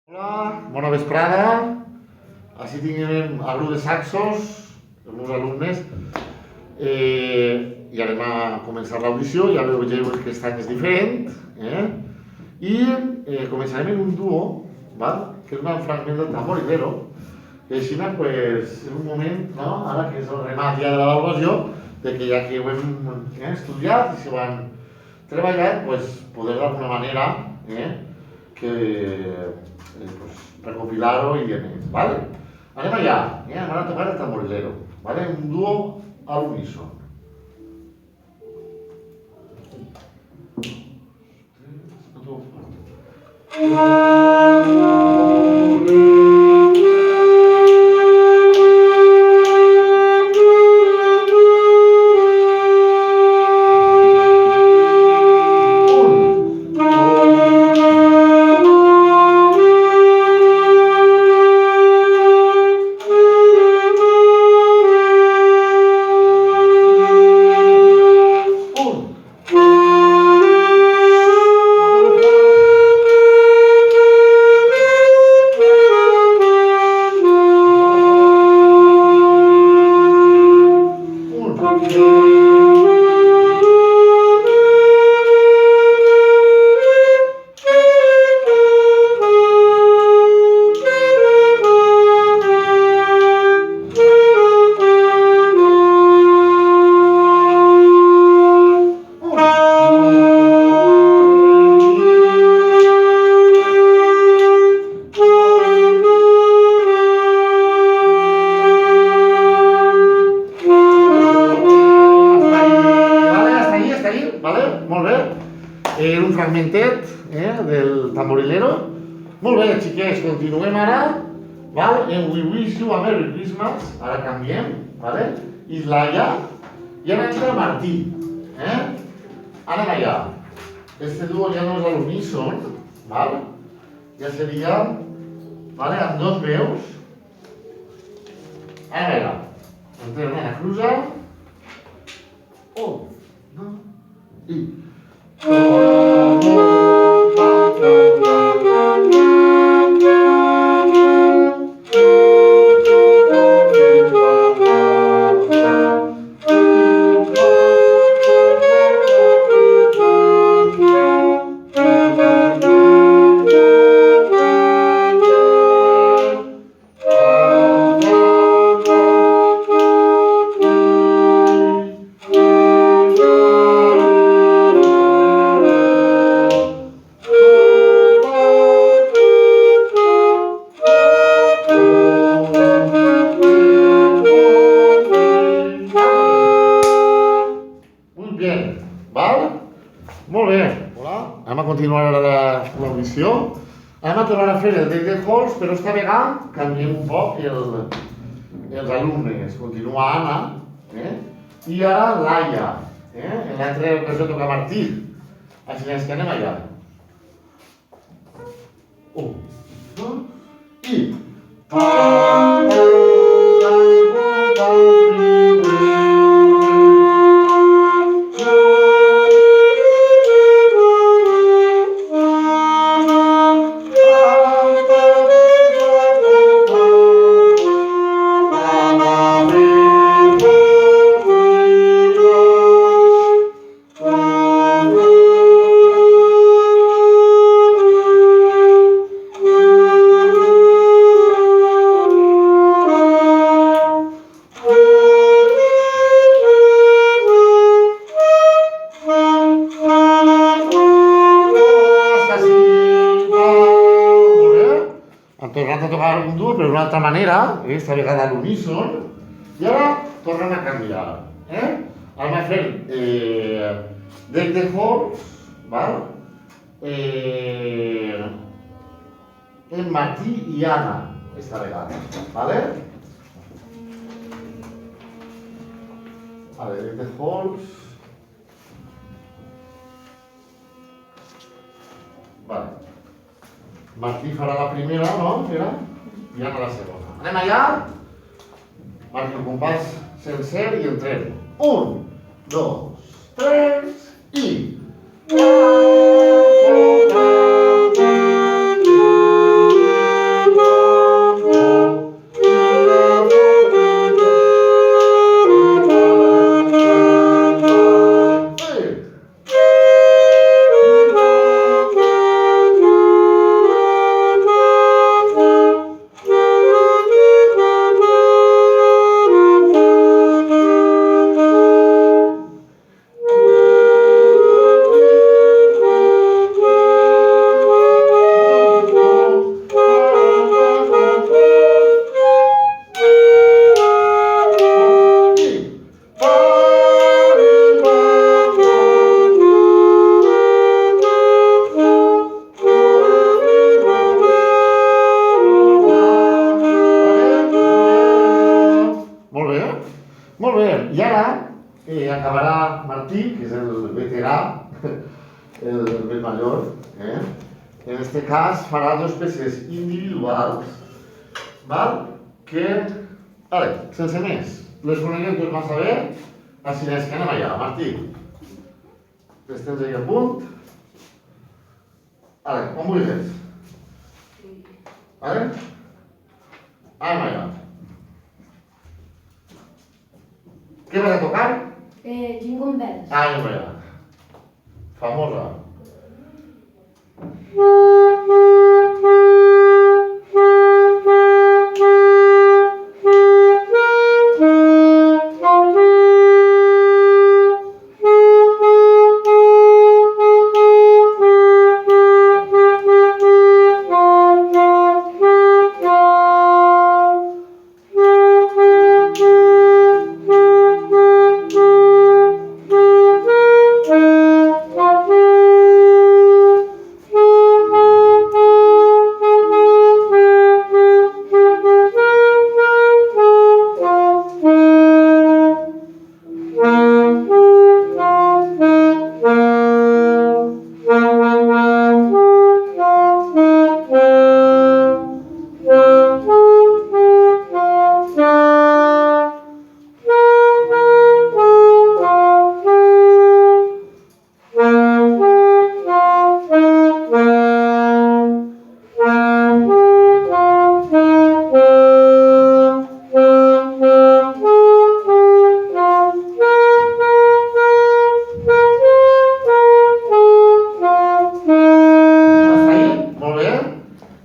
Hola, bona vesprada. Així tinguem el grup de saxos, els meus alumnes, i anem a començar l'audició. Ja vegeu que aquest any és diferent. I començarem en un duo, que és un fragment del tamborilero, que així pues, és un moment, no? Ara que és el remat ja de l'avaluació, de que ja que ho hem estudiat i s'ho han treballat, pues, poder d'alguna manera que pues, recopilar-ho i demés, ¿vale? Anem allà, anem a tocar el tamborilero, ¿vale? Un dúo a l'uníson. Molt bé, era un fragmentet del tamborilero. Molt bé, xiquets, continuem ara. En We Wish You a Merry Christmas, ara canviem, i Laia, i ara entra Martí. Anem allà. Este duo ja no és a l'uníson, ja seria amb dos veus. Anem allà. Entrem a la cruza. Un, dos, i... Bien, val? Molt bé. Hola. Anem a continuar ara l'audició. Anem a tornar a fer el deck de halls, però esta vegada canviem un poc els alumnes. Continua Anna, i ara Laia. En l'altra ocasió toca Martí. Així és que anem allà. Un, dos, i... Han tornat a tocar un duo, però d'una altra manera, esta vegada a l'uníson, i ara tornem a canviar. Ara vam fer deck de halls, en Martí i Anna, esta vegada. Deck de halls. Martí farà la primera, no? I Anna la segona. Anem allà. Marqui el compàs sencer i entrem. Un, dos, tres, i... el més major. En este cas farà dues peces individuals, val? Que, ara, sense més, les coneguem tots massa bé, així és que anem allà, Martí. Les tens aquí a punt. Ara, on vulguis. Ara? Anem allà. Què vas a tocar? Jingle Bells. Anem allà. Famosa.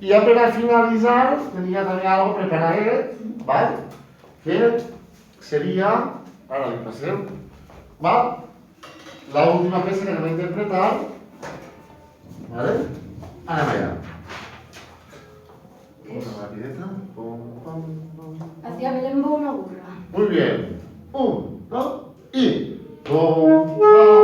I ja per a finalitzar, tenia també algo preparadet, val? Que seria, ara li passem, val? L'última peça que anem a interpretar, vale? Anem allà. Una rapideta. Pum, pum, pum. Hacia Belén va una burra. Muy bien. Un, dos y... Pum, pum.